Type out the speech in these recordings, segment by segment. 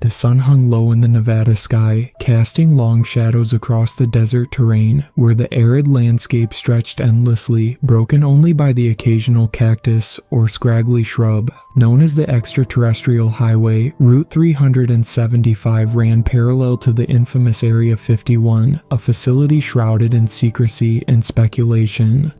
The sun hung low in the Nevada sky, casting long shadows across the desert terrain, where the arid landscape stretched endlessly, broken only by the occasional cactus or scraggly shrub. Known as the extraterrestrial highway, Route 375 ran parallel to the infamous Area 51, a facility shrouded in secrecy and speculation.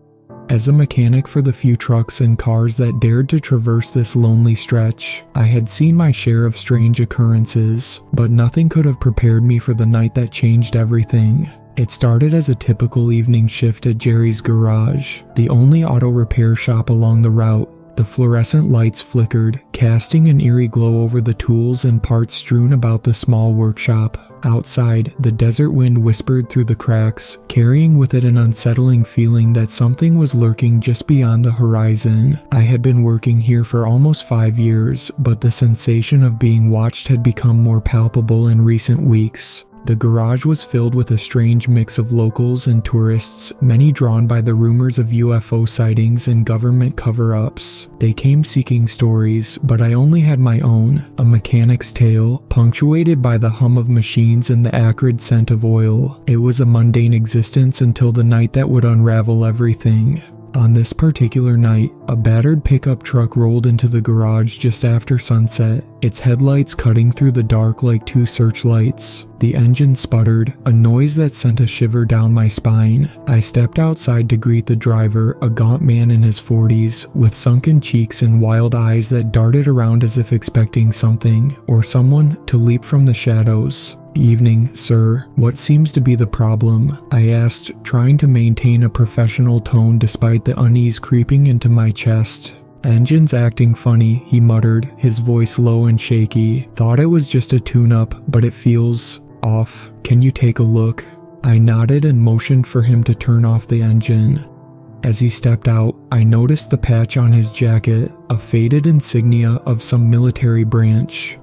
As a mechanic for the few trucks and cars that dared to traverse this lonely stretch, I had seen my share of strange occurrences, but nothing could have prepared me for the night that changed everything. It started as a typical evening shift at Jerry's Garage, the only auto repair shop along the route. The fluorescent lights flickered, casting an eerie glow over the tools and parts strewn about the small workshop. Outside, the desert wind whispered through the cracks, carrying with it an unsettling feeling that something was lurking just beyond the horizon. I had been working here for almost 5 years, but the sensation of being watched had become more palpable in recent weeks. The garage was filled with a strange mix of locals and tourists, many drawn by the rumors of UFO sightings and government cover-ups. They came seeking stories, but I only had my own, a mechanic's tale, punctuated by the hum of machines and the acrid scent of oil. It was a mundane existence until the night that would unravel everything. On this particular night, a battered pickup truck rolled into the garage just after sunset, its headlights cutting through the dark like two searchlights. The engine sputtered, a noise that sent a shiver down my spine. I stepped outside to greet the driver, a gaunt man in his 40s, with sunken cheeks and wild eyes that darted around as if expecting something, or someone, to leap from the shadows. "Evening, sir. What seems to be the problem?" I asked, trying to maintain a professional tone despite the unease creeping into my chest. "Engine's acting funny," he muttered, his voice low and shaky. "Thought it was just a tune-up, but it feels off. Can you take a look?" I nodded and motioned for him to turn off the engine. As he stepped out, I noticed the patch on his jacket, a faded insignia of some military branch.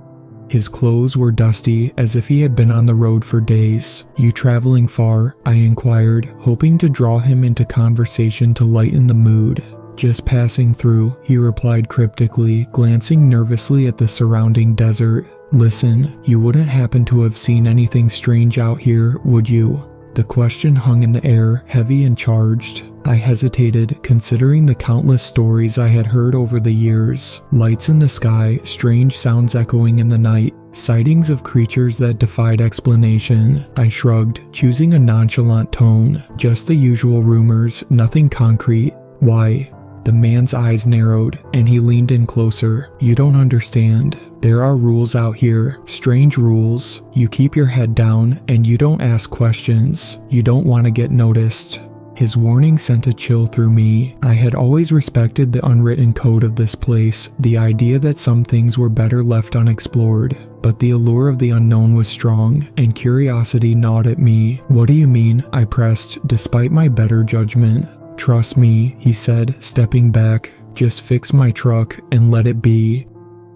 His clothes were dusty, as if he had been on the road for days. "You traveling far?" I inquired, hoping to draw him into conversation to lighten the mood. "Just passing through," he replied cryptically, glancing nervously at the surrounding desert. "Listen, you wouldn't happen to have seen anything strange out here, would you?" The question hung in the air, heavy and charged. I hesitated, considering the countless stories I had heard over the years. Lights in the sky, strange sounds echoing in the night, sightings of creatures that defied explanation. I shrugged, choosing a nonchalant tone. "Just the usual rumors, nothing concrete." "Why?" The man's eyes narrowed, and he leaned in closer. "You don't understand. There are rules out here, strange rules. You keep your head down, and you don't ask questions. You don't want to get noticed." His warning sent a chill through me. I had always respected the unwritten code of this place, the idea that some things were better left unexplored. But the allure of the unknown was strong, and curiosity gnawed at me. "What do you mean?" I pressed, despite my better judgment. "Trust me," he said, stepping back. "Just fix my truck and let it be."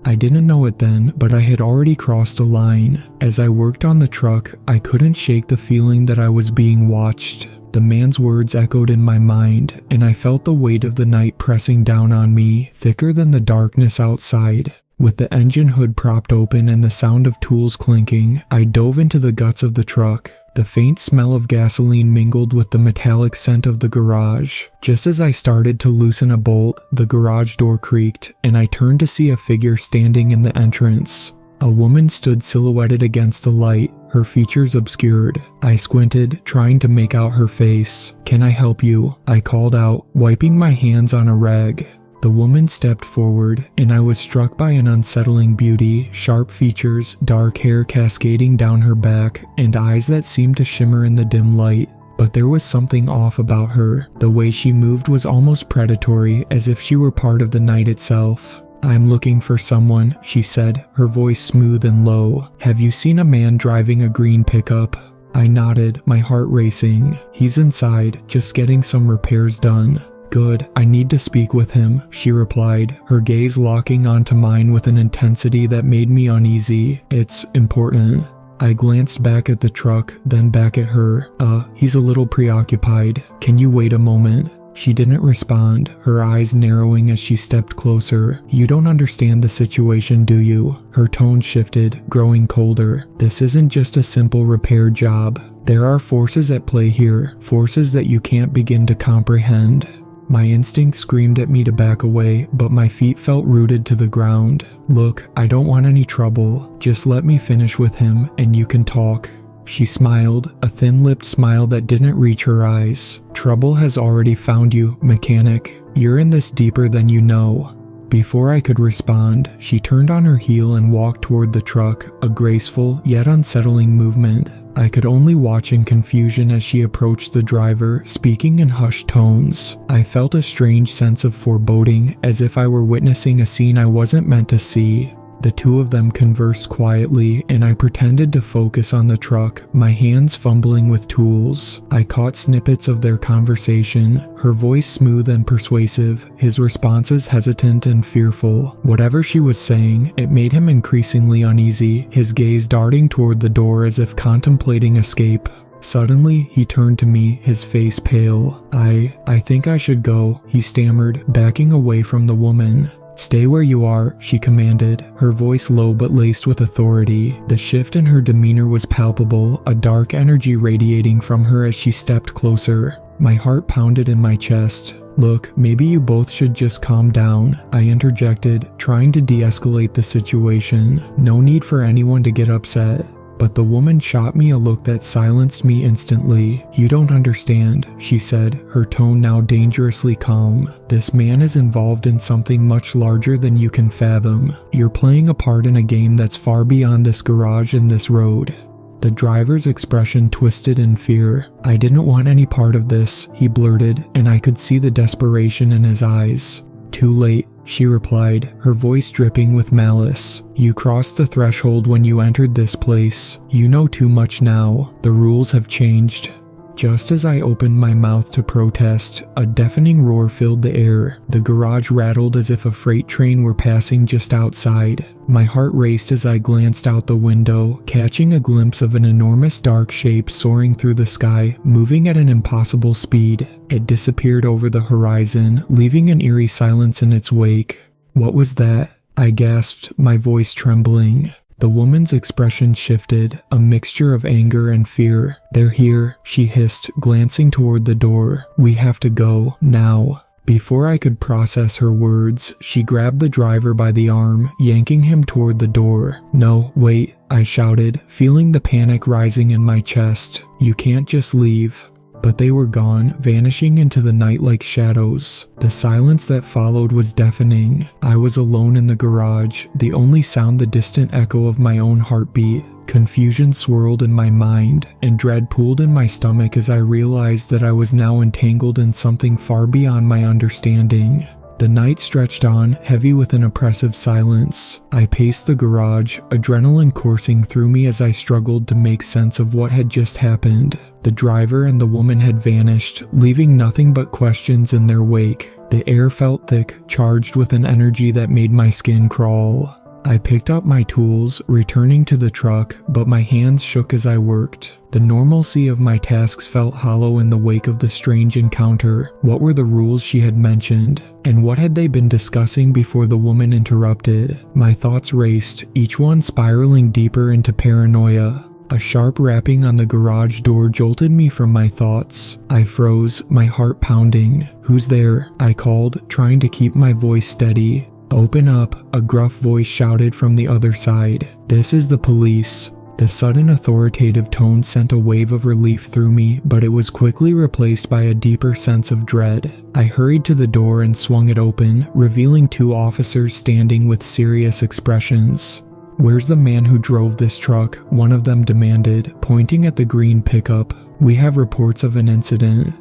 I didn't know it then, but I had already crossed a line. As I worked on the truck, I couldn't shake the feeling that I was being watched. The man's words echoed in my mind, and I felt the weight of the night pressing down on me, thicker than the darkness outside. With the engine hood propped open and the sound of tools clinking, I dove into the guts of the truck. The faint smell of gasoline mingled with the metallic scent of the garage. Just as I started to loosen a bolt, the garage door creaked, and I turned to see a figure standing in the entrance. A woman stood silhouetted against the light, her features obscured. I squinted, trying to make out her face. "Can I help you?" I called out, wiping my hands on a rag. The woman stepped forward, and I was struck by an unsettling beauty, sharp features, dark hair cascading down her back, and eyes that seemed to shimmer in the dim light. But there was something off about her. The way she moved was almost predatory, as if she were part of the night itself. "I'm looking for someone," she said, her voice smooth and low. "Have you seen a man driving a green pickup?" I nodded, my heart racing. "He's inside, just getting some repairs done." "Good, I need to speak with him," she replied, her gaze locking onto mine with an intensity that made me uneasy. "It's important." I glanced back at the truck, then back at her. He's a little preoccupied. Can you wait a moment? She didn't respond, her eyes narrowing as she stepped closer. You don't understand the situation, do you? Her tone shifted, growing colder. This isn't just a simple repair job. There are forces at play here, forces that you can't begin to comprehend. My instinct screamed at me to back away, but my feet felt rooted to the ground. Look, I don't want any trouble. Just let me finish with him, and you can talk. She smiled, a thin-lipped smile that didn't reach her eyes. Trouble has already found you, mechanic. You're in this deeper than you know. Before I could respond, she turned on her heel and walked toward the truck, a graceful yet unsettling movement. I could only watch in confusion as she approached the driver, speaking in hushed tones. I felt a strange sense of foreboding, as if I were witnessing a scene I wasn't meant to see. The two of them conversed quietly, and I pretended to focus on the truck, my hands fumbling with tools. I caught snippets of their conversation, her voice smooth and persuasive, his responses hesitant and fearful. Whatever she was saying, it made him increasingly uneasy, his gaze darting toward the door as if contemplating escape. Suddenly, he turned to me, his face pale. I think I should go, he stammered, backing away from the woman. Stay where you are, she commanded, her voice low but laced with authority. The shift in her demeanor was palpable, a dark energy radiating from her as she stepped closer. My heart pounded in my chest. Look, maybe you both should just calm down, I interjected, trying to de-escalate the situation. No need for anyone to get upset. But the woman shot me a look that silenced me instantly. You don't understand, she said, her tone now dangerously calm. This man is involved in something much larger than you can fathom. You're playing a part in a game that's far beyond this garage and this road. The driver's expression twisted in fear. I didn't want any part of this, he blurted, and I could see the desperation in his eyes. Too late, she replied, her voice dripping with malice. You crossed the threshold when you entered this place. You know too much now. The rules have changed. Just as I opened my mouth to protest, a deafening roar filled the air. The garage rattled as if a freight train were passing just outside. My heart raced as I glanced out the window, catching a glimpse of an enormous dark shape soaring through the sky, moving at an impossible speed. It disappeared over the horizon, leaving an eerie silence in its wake. What was that? I gasped, my voice trembling. The woman's expression shifted, a mixture of anger and fear. They're here, she hissed, glancing toward the door. We have to go, now. Before I could process her words, she grabbed the driver by the arm, yanking him toward the door. No, wait, I shouted, feeling the panic rising in my chest. You can't just leave. But they were gone, vanishing into the night like shadows. The silence that followed was deafening. I was alone in the garage, the only sound the distant echo of my own heartbeat. Confusion swirled in my mind, and dread pooled in my stomach as I realized that I was now entangled in something far beyond my understanding. The night stretched on, heavy with an oppressive silence. I paced the garage, adrenaline coursing through me as I struggled to make sense of what had just happened. The driver and the woman had vanished, leaving nothing but questions in their wake. The air felt thick, charged with an energy that made my skin crawl. I picked up my tools, returning to the truck, but my hands shook as I worked. The normalcy of my tasks felt hollow in the wake of the strange encounter. What were the rules she had mentioned? And what had they been discussing before the woman interrupted? My thoughts raced, each one spiraling deeper into paranoia. A sharp rapping on the garage door jolted me from my thoughts. I froze, my heart pounding. Who's there? I called, trying to keep my voice steady. Open up, a gruff voice shouted from the other side. This is the police. The sudden authoritative tone sent a wave of relief through me, but it was quickly replaced by a deeper sense of dread. I hurried to the door and swung it open, revealing two officers standing with serious expressions. Where's the man who drove this truck? One of them demanded, pointing at the green pickup. We have reports of an incident.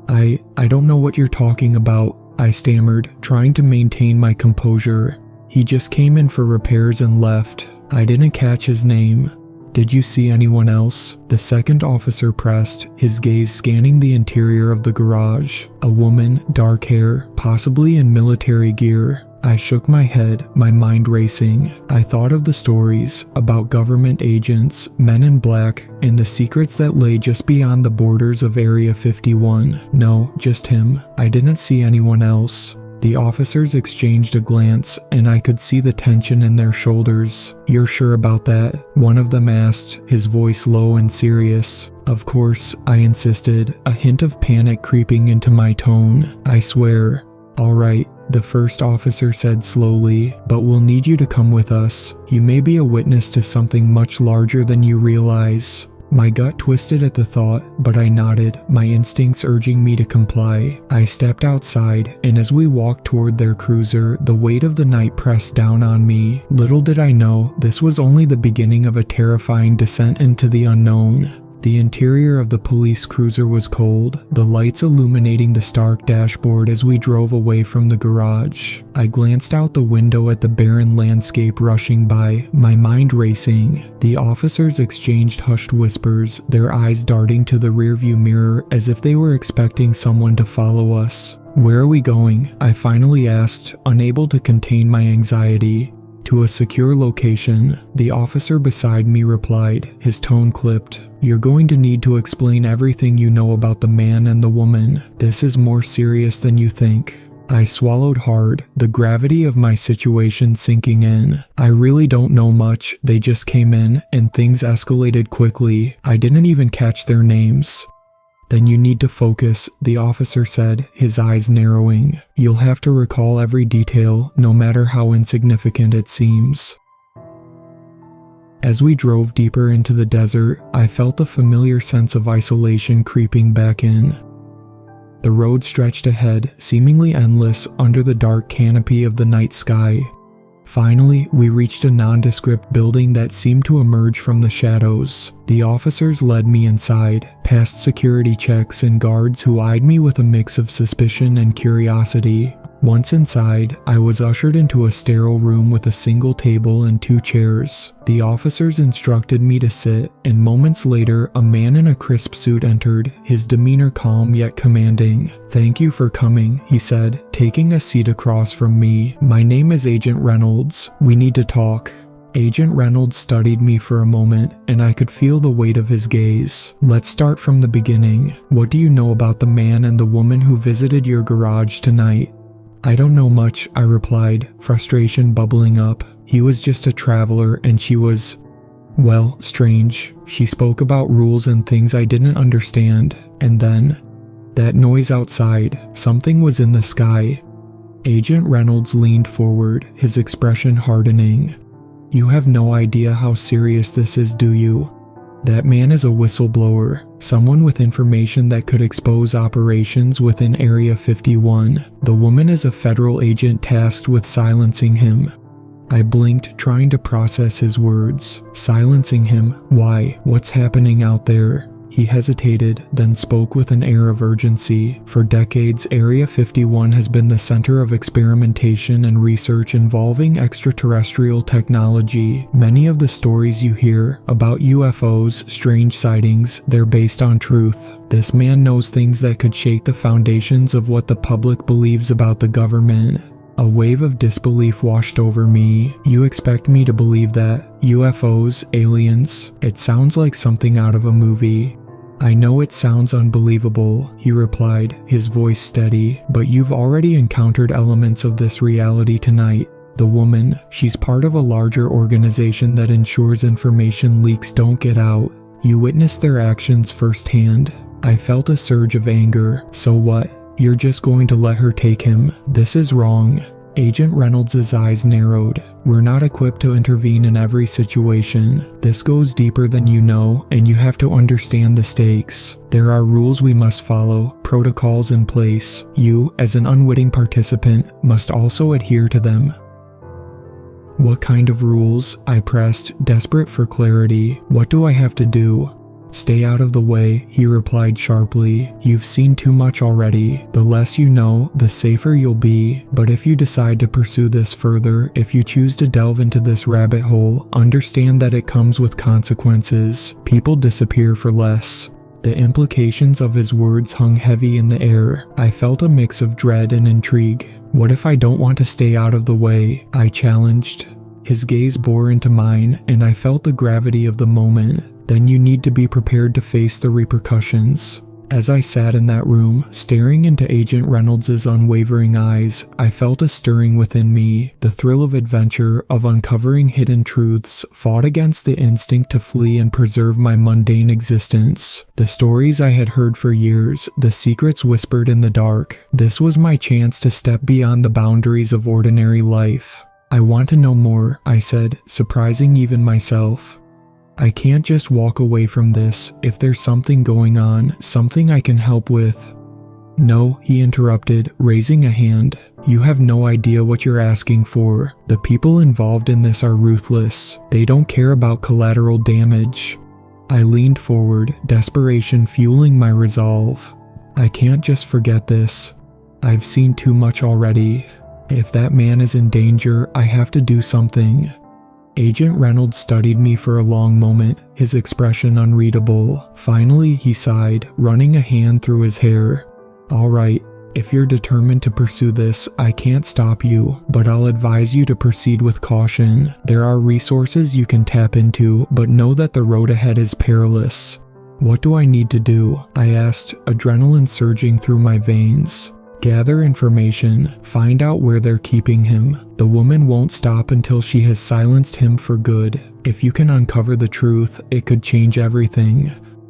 I don't know what you're talking about, I stammered, trying to maintain my composure. He just came in for repairs and left. I didn't catch his name. Did you see anyone else? The second officer pressed, his gaze scanning the interior of the garage. A woman, dark hair, possibly in military gear. I shook my head, my mind racing. I thought of the stories about government agents, men in black, and the secrets that lay just beyond the borders of Area 51. No, just him. I didn't see anyone else. The officers exchanged a glance, and I could see the tension in their shoulders. "You're sure about that?" one of them asked, his voice low and serious. Of course, I insisted, a hint of panic creeping into my tone. "I swear." "All right," the first officer said slowly, "but we'll need you to come with us. You may be a witness to something much larger than you realize." My gut twisted at the thought, but I nodded, my instincts urging me to comply. I stepped outside, and as we walked toward their cruiser, the weight of the night pressed down on me. Little did I know, this was only the beginning of a terrifying descent into the unknown. The interior of the police cruiser was cold, the lights illuminating the stark dashboard as we drove away from the garage. I glanced out the window at the barren landscape rushing by, my mind racing. The officers exchanged hushed whispers, their eyes darting to the rearview mirror as if they were expecting someone to follow us. "Where are we going?" I finally asked, unable to contain my anxiety. "To a secure location," the officer beside me replied, his tone clipped. "You're going to need to explain everything you know about the man and the woman. This is more serious than you think." I swallowed hard, the gravity of my situation sinking in. "I really don't know much. They just came in, and things escalated quickly. I didn't even catch their names." "Then you need to focus," the officer said, his eyes narrowing. "You'll have to recall every detail, no matter how insignificant it seems." As we drove deeper into the desert, I felt the familiar sense of isolation creeping back in. The road stretched ahead, seemingly endless, under the dark canopy of the night sky. Finally, we reached a nondescript building that seemed to emerge from the shadows. The officers led me inside, past security checks and guards who eyed me with a mix of suspicion and curiosity. Once inside, I was ushered into a sterile room with a single table and 2 chairs. The officers instructed me to sit, and moments later, a man in a crisp suit entered, his demeanor calm yet commanding. "Thank you for coming," he said, taking a seat across from me. "My name is Agent Reynolds. We need to talk." Agent Reynolds studied me for a moment, and I could feel the weight of his gaze. "Let's start from the beginning. What do you know about the man and the woman who visited your garage tonight?" "I don't know much," I replied, frustration bubbling up. "He was just a traveler, and she was, well, strange. She spoke about rules and things I didn't understand. And then, that noise outside, something was in the sky." Agent Reynolds leaned forward, his expression hardening. "You have no idea how serious this is, do you? That man is a whistleblower, someone with information that could expose operations within Area 51. The woman is a federal agent tasked with silencing him." I blinked, trying to process his words. "Silencing him? Why? What's happening out there?" He hesitated, then spoke with an air of urgency. "For decades, Area 51 has been the center of experimentation and research involving extraterrestrial technology. Many of the stories you hear about UFOs, strange sightings, they're based on truth. This man knows things that could shake the foundations of what the public believes about the government." A wave of disbelief washed over me. "You expect me to believe that? UFOs, aliens? It sounds like something out of a movie." "I know it sounds unbelievable," he replied, his voice steady, "but you've already encountered elements of this reality tonight. The woman, she's part of a larger organization that ensures information leaks don't get out. You witnessed their actions firsthand." I felt a surge of anger. "So what? You're just going to let her take him? This is wrong." Agent Reynolds' eyes narrowed. "We're not equipped to intervene in every situation. This goes deeper than you know, and you have to understand the stakes. There are rules we must follow, protocols in place. You, as an unwitting participant, must also adhere to them." "What kind of rules?" I pressed, desperate for clarity. "What do I have to do?" "Stay out of the way," he replied sharply. "You've seen too much already. The less you know, the safer you'll be. But if you decide to pursue this further, if you choose to delve into this rabbit hole, understand that it comes with consequences. People disappear for less." The implications of his words hung heavy in the air. I felt a mix of dread and intrigue. What if I don't want to stay out of the way? I challenged. His gaze bore into mine, and I felt the gravity of the moment. Then you need to be prepared to face the repercussions. As I sat in that room, staring into Agent Reynolds' unwavering eyes, I felt a stirring within me. The thrill of adventure, of uncovering hidden truths, fought against the instinct to flee and preserve my mundane existence. The stories I had heard for years, the secrets whispered in the dark. This was my chance to step beyond the boundaries of ordinary life. I want to know more, I said, surprising even myself. I can't just walk away from this. If there's something going on, something I can help with. No, he interrupted, raising a hand. You have no idea what you're asking for. The people involved in this are ruthless. They don't care about collateral damage. I leaned forward, desperation fueling my resolve. I can't just forget this. I've seen too much already. If that man is in danger, I have to do something. Agent Reynolds studied me for a long moment, his expression unreadable. Finally, he sighed, running a hand through his hair. All right, if you're determined to pursue this, I can't stop you, but I'll advise you to proceed with caution. There are resources you can tap into, but know that the road ahead is perilous. What do I need to do? I asked, adrenaline surging through my veins. Gather information, find out where they're keeping him. The woman won't stop until she has silenced him for good. If you can uncover the truth, it could change everything.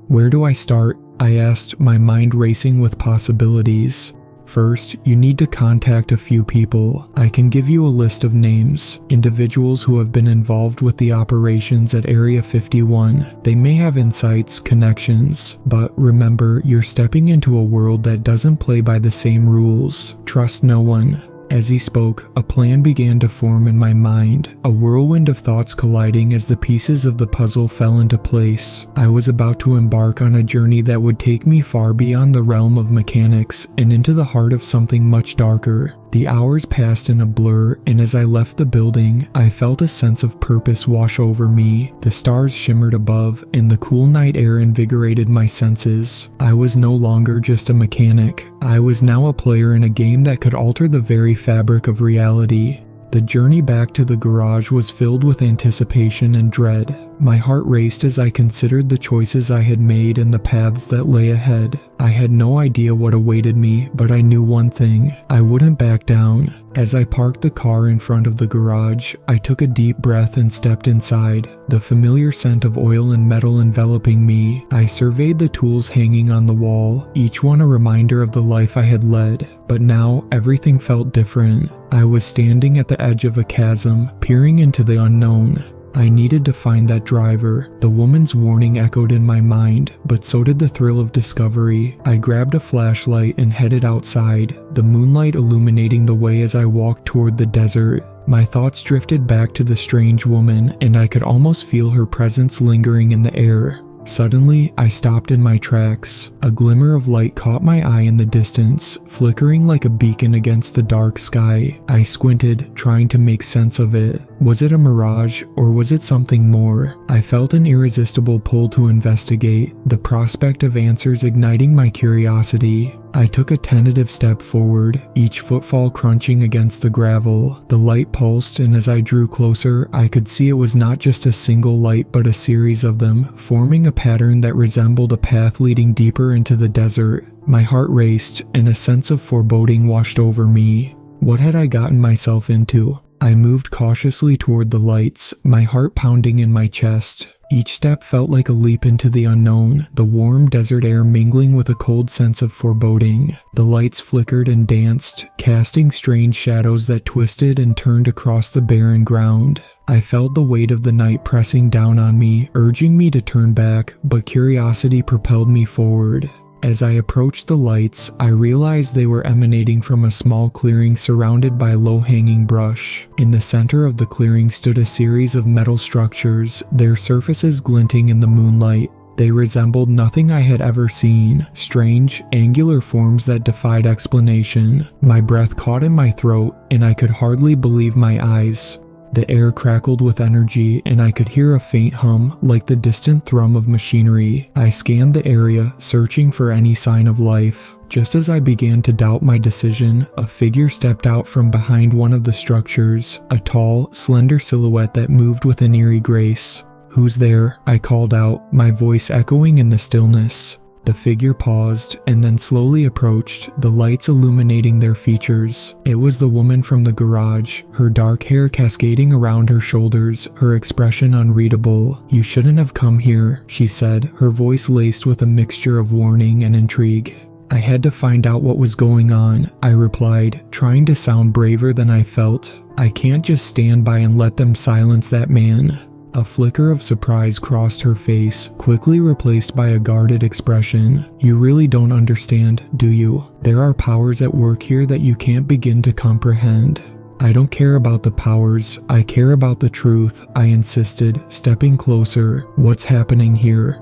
Where do I start? I asked, my mind racing with possibilities. First, you need to contact a few people. I can give you a list of names, individuals who have been involved with the operations at Area 51. They may have insights, connections, but remember, you're stepping into a world that doesn't play by the same rules. Trust no one. As he spoke, a plan began to form in my mind, a whirlwind of thoughts colliding as the pieces of the puzzle fell into place. I was about to embark on a journey that would take me far beyond the realm of mechanics and into the heart of something much darker. The hours passed in a blur, and as I left the building, I felt a sense of purpose wash over me. The stars shimmered above, and the cool night air invigorated my senses. I was no longer just a mechanic. I was now a player in a game that could alter the very fabric of reality. The journey back to the garage was filled with anticipation and dread. My heart raced as I considered the choices I had made and the paths that lay ahead. I had no idea what awaited me, but I knew one thing: I wouldn't back down. As I parked the car in front of the garage, I took a deep breath and stepped inside, the familiar scent of oil and metal enveloping me. I surveyed the tools hanging on the wall, each one a reminder of the life I had led. But now, everything felt different. I was standing at the edge of a chasm, peering into the unknown. I needed to find that driver. The woman's warning echoed in my mind, but so did the thrill of discovery. I grabbed a flashlight and headed outside, the moonlight illuminating the way as I walked toward the desert. My thoughts drifted back to the strange woman, and I could almost feel her presence lingering in the air. Suddenly, I stopped in my tracks. A glimmer of light caught my eye in the distance, flickering like a beacon against the dark sky. I squinted, trying to make sense of it. Was it a mirage, or was it something more? I felt an irresistible pull to investigate, the prospect of answers igniting my curiosity. I took a tentative step forward, each footfall crunching against the gravel. The light pulsed, and as I drew closer, I could see it was not just a single light but a series of them, forming a pattern that resembled a path leading deeper into the desert. My heart raced, and a sense of foreboding washed over me. What had I gotten myself into? I moved cautiously toward the lights, my heart pounding in my chest. Each step felt like a leap into the unknown, the warm desert air mingling with a cold sense of foreboding. The lights flickered and danced, casting strange shadows that twisted and turned across the barren ground. I felt the weight of the night pressing down on me, urging me to turn back, but curiosity propelled me forward. As I approached the lights, I realized they were emanating from a small clearing surrounded by low-hanging brush. In the center of the clearing stood a series of metal structures, their surfaces glinting in the moonlight. They resembled nothing I had ever seen, strange, angular forms that defied explanation. My breath caught in my throat, and I could hardly believe my eyes. The air crackled with energy, and I could hear a faint hum, like the distant thrum of machinery. I scanned the area, searching for any sign of life. Just as I began to doubt my decision, a figure stepped out from behind one of the structures, a tall, slender silhouette that moved with an eerie grace. "Who's there?" I called out, my voice echoing in the stillness. The figure paused and then slowly approached, the lights illuminating their features. It was the woman from the garage, her dark hair cascading around her shoulders, her expression unreadable. "You shouldn't have come here," she said, her voice laced with a mixture of warning and intrigue. "I had to find out what was going on," I replied, trying to sound braver than I felt. "I can't just stand by and let them silence that man." A flicker of surprise crossed her face, quickly replaced by a guarded expression. "You really don't understand, do you? There are powers at work here that you can't begin to comprehend." "I don't care about the powers, I care about the truth," I insisted, stepping closer. "What's happening here?"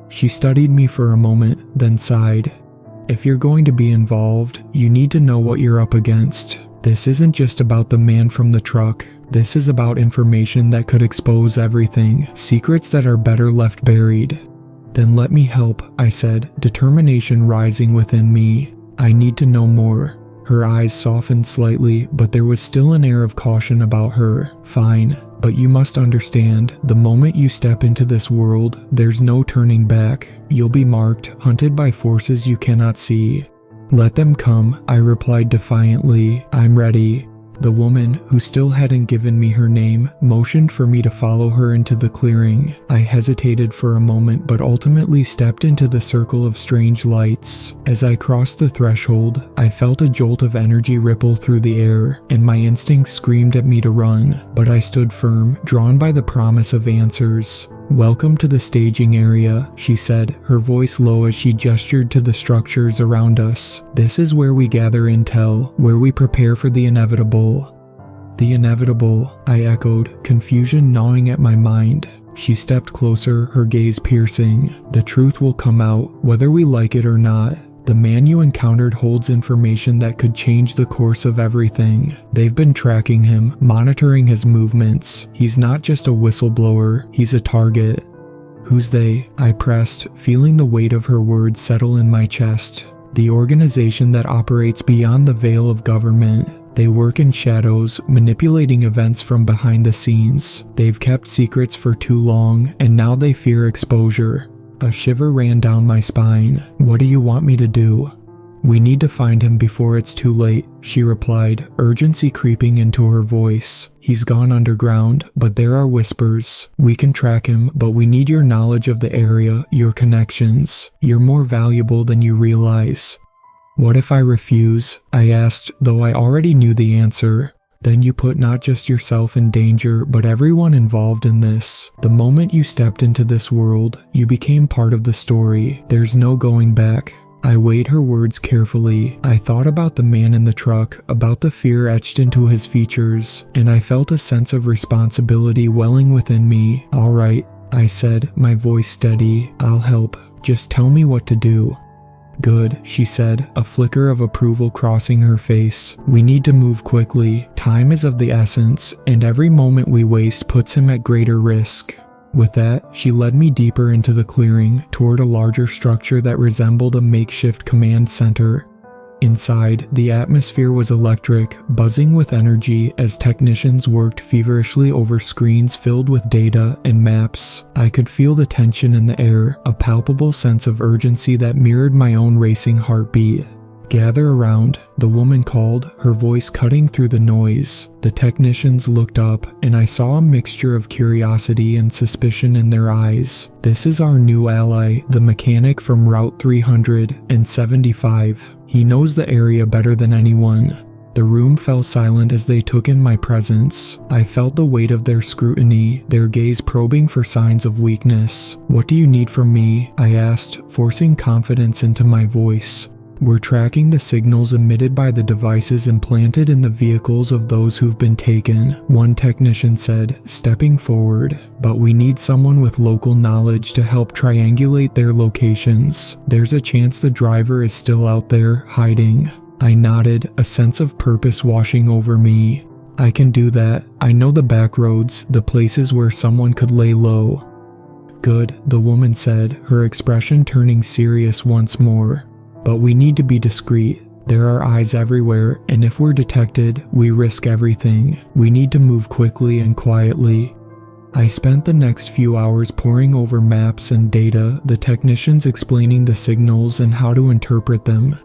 She studied me for a moment, then sighed. "If you're going to be involved, you need to know what you're up against. This isn't just about the man from the truck. This is about information that could expose everything, secrets that are better left buried." "Then let me help," I said, determination rising within me. "I need to know more." Her eyes softened slightly, but there was still an air of caution about her. "Fine, but you must understand, the moment you step into this world, there's no turning back. You'll be marked, hunted by forces you cannot see." "Let them come," I replied defiantly. "I'm ready." The woman, who still hadn't given me her name, motioned for me to follow her into the clearing. I hesitated for a moment but ultimately stepped into the circle of strange lights. As I crossed the threshold, I felt a jolt of energy ripple through the air, and my instincts screamed at me to run, but I stood firm, drawn by the promise of answers. "Welcome to the staging area," she said, her voice low as she gestured to the structures around us. "This is where we gather intel, where we prepare for the inevitable." "The inevitable," I echoed, confusion gnawing at my mind. She stepped closer, her gaze piercing. "The truth will come out, whether we like it or not. The man you encountered holds information that could change the course of everything. They've been tracking him, monitoring his movements. He's not just a whistleblower, he's a target." "Who's they?" I pressed, feeling the weight of her words settle in my chest. "The organization that operates beyond the veil of government. They work in shadows, manipulating events from behind the scenes. They've kept secrets for too long, and now they fear exposure." A shiver ran down my spine. "What do you want me to do?" "We need to find him before it's too late," she replied, urgency creeping into her voice. "He's gone underground, but there are whispers. We can track him, but we need your knowledge of the area, your connections. You're more valuable than you realize." "What if I refuse?" I asked, though I already knew the answer. "Then you put not just yourself in danger, but everyone involved in this. The moment you stepped into this world, you became part of the story. There's no going back." I weighed her words carefully. I thought about the man in the truck, about the fear etched into his features, and I felt a sense of responsibility welling within me. "All right," I said, my voice steady. "I'll help. Just tell me what to do." "Good," she said, a flicker of approval crossing her face. "We need to move quickly. Time is of the essence, and every moment we waste puts him at greater risk." With that, she led me deeper into the clearing, toward a larger structure that resembled a makeshift command center. Inside, the atmosphere was electric, buzzing with energy as technicians worked feverishly over screens filled with data and maps. I could feel the tension in the air, a palpable sense of urgency that mirrored my own racing heartbeat. "Gather around," the woman called, her voice cutting through the noise. The technicians looked up, and I saw a mixture of curiosity and suspicion in their eyes. "This is our new ally, the mechanic from Route 375. He knows the area better than anyone." The room fell silent as they took in my presence. I felt the weight of their scrutiny, their gaze probing for signs of weakness. "What do you need from me?" I asked, forcing confidence into my voice. "We're tracking the signals emitted by the devices implanted in the vehicles of those who've been taken," one technician said, stepping forward. "But we need someone with local knowledge to help triangulate their locations. There's a chance the driver is still out there, hiding." I nodded, a sense of purpose washing over me. I can do that. I know the back roads, the places where someone could lay low." "Good," the woman said, her expression turning serious once more. "But we need to be discreet. There are eyes everywhere, and if we're detected, we risk everything. We need to move quickly and quietly." I spent the next few hours poring over maps and data, the technicians explaining the signals and how to interpret them.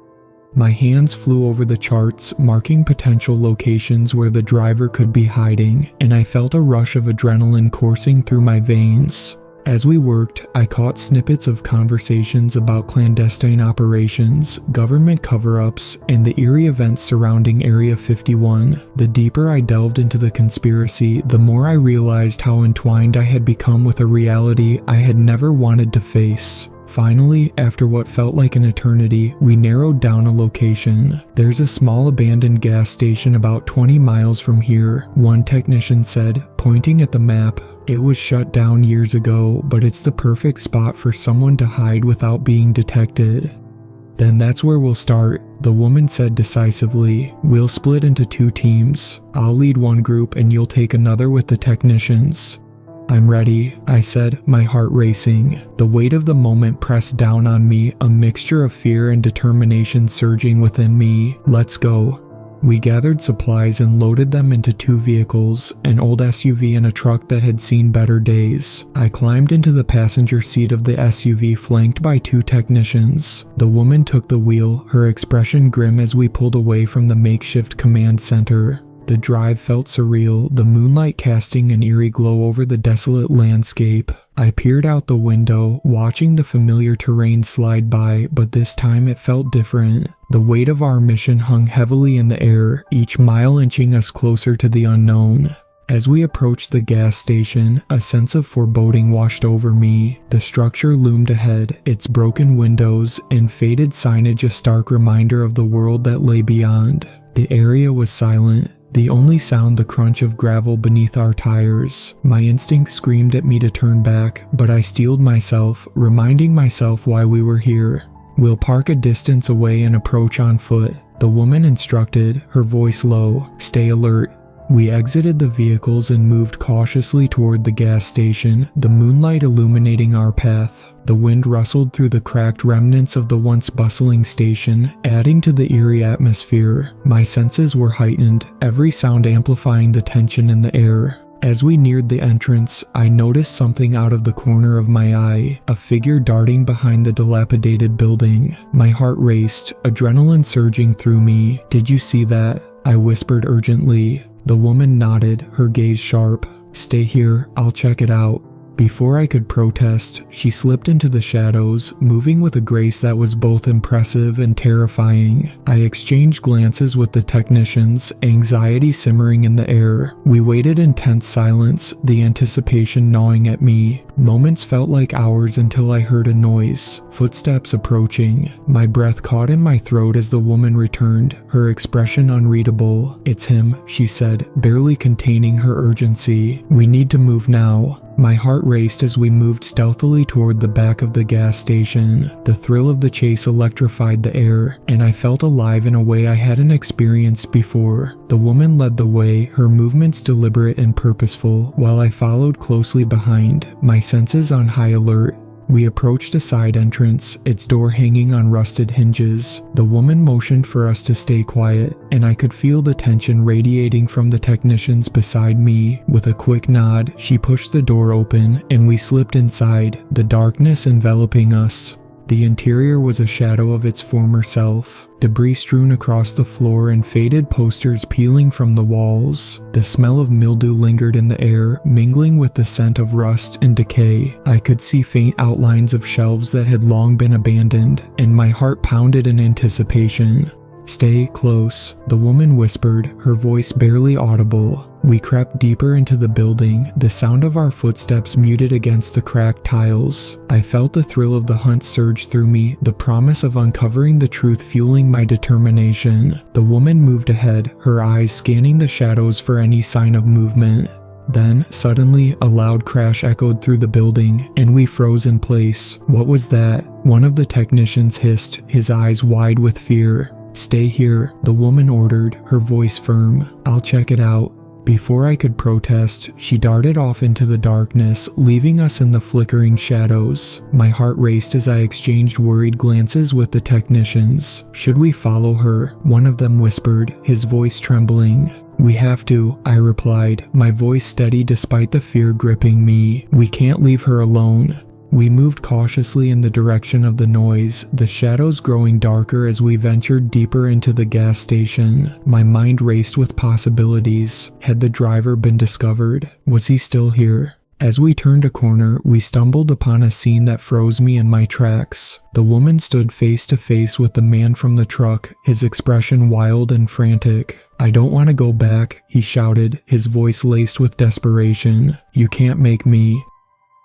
My hands flew over the charts, marking potential locations where the driver could be hiding, and I felt a rush of adrenaline coursing through my veins. As we worked, I caught snippets of conversations about clandestine operations, government cover-ups, and the eerie events surrounding Area 51. The deeper I delved into the conspiracy, the more I realized how entwined I had become with a reality I had never wanted to face. Finally, after what felt like an eternity, we narrowed down a location. "There's a small abandoned gas station about 20 miles from here," one technician said, pointing at the map. "It was shut down years ago, but it's the perfect spot for someone to hide without being detected." "Then that's where we'll start," the woman said decisively. "We'll split into 2 teams. I'll lead one group and you'll take another with the technicians." "I'm ready," I said, my heart racing. The weight of the moment pressed down on me, a mixture of fear and determination surging within me. "Let's go." We gathered supplies and loaded them into 2 vehicles, an old SUV and a truck that had seen better days. I climbed into the passenger seat of the SUV flanked by 2 technicians. The woman took the wheel, her expression grim as we pulled away from the makeshift command center. The drive felt surreal, the moonlight casting an eerie glow over the desolate landscape. I peered out the window, watching the familiar terrain slide by, but this time it felt different. The weight of our mission hung heavily in the air, each mile inching us closer to the unknown. As we approached the gas station, a sense of foreboding washed over me. The structure loomed ahead, its broken windows and faded signage a stark reminder of the world that lay beyond. The area was silent. The only sound the crunch of gravel beneath our tires. My instinct screamed at me to turn back, but I steeled myself, reminding myself why we were here. "We'll park a distance away and approach on foot," the woman instructed, her voice low. "Stay alert." We exited the vehicles and moved cautiously toward the gas station, the moonlight illuminating our path. The wind rustled through the cracked remnants of the once bustling station, adding to the eerie atmosphere. My senses were heightened, every sound amplifying the tension in the air. As we neared the entrance, I noticed something out of the corner of my eye, a figure darting behind the dilapidated building. My heart raced, adrenaline surging through me. "Did you see that?" I whispered urgently. The woman nodded, her gaze sharp. "Stay here, I'll check it out." Before I could protest, she slipped into the shadows, moving with a grace that was both impressive and terrifying. I exchanged glances with the technicians, anxiety simmering in the air. We waited in tense silence, the anticipation gnawing at me. Moments felt like hours until I heard a noise, footsteps approaching. My breath caught in my throat as the woman returned, her expression unreadable. "It's him," she said, barely containing her urgency. "We need to move now." My heart raced as we moved stealthily toward the back of the gas station. The thrill of the chase electrified the air, and I felt alive in a way I hadn't experienced before. The woman led the way, her movements deliberate and purposeful, while I followed closely behind, my senses on high alert. We approached a side entrance, its door hanging on rusted hinges. The woman motioned for us to stay quiet, and I could feel the tension radiating from the technicians beside me. With a quick nod, she pushed the door open, and we slipped inside, the darkness enveloping us. The interior was a shadow of its former self, debris strewn across the floor and faded posters peeling from the walls. The smell of mildew lingered in the air, mingling with the scent of rust and decay. I could see faint outlines of shelves that had long been abandoned, and my heart pounded in anticipation. "Stay close," the woman whispered, her voice barely audible. We crept deeper into the building, the sound of our footsteps muted against the cracked tiles. I felt the thrill of the hunt surge through me, the promise of uncovering the truth fueling my determination. The woman moved ahead, her eyes scanning the shadows for any sign of movement. Then, suddenly, a loud crash echoed through the building, and we froze in place. "What was that?" one of the technicians hissed, his eyes wide with fear. "Stay here," the woman ordered, her voice firm. "I'll check it out." Before I could protest, she darted off into the darkness, leaving us in the flickering shadows. My heart raced as I exchanged worried glances with the technicians. "Should we follow her?" one of them whispered, his voice trembling. "We have to," I replied, my voice steady despite the fear gripping me. "We can't leave her alone." We moved cautiously in the direction of the noise, the shadows growing darker as we ventured deeper into the gas station. My mind raced with possibilities. Had the driver been discovered? Was he still here? As we turned a corner, we stumbled upon a scene that froze me in my tracks. The woman stood face to face with the man from the truck, his expression wild and frantic. "I don't want to go back," he shouted, his voice laced with desperation. "You can't make me."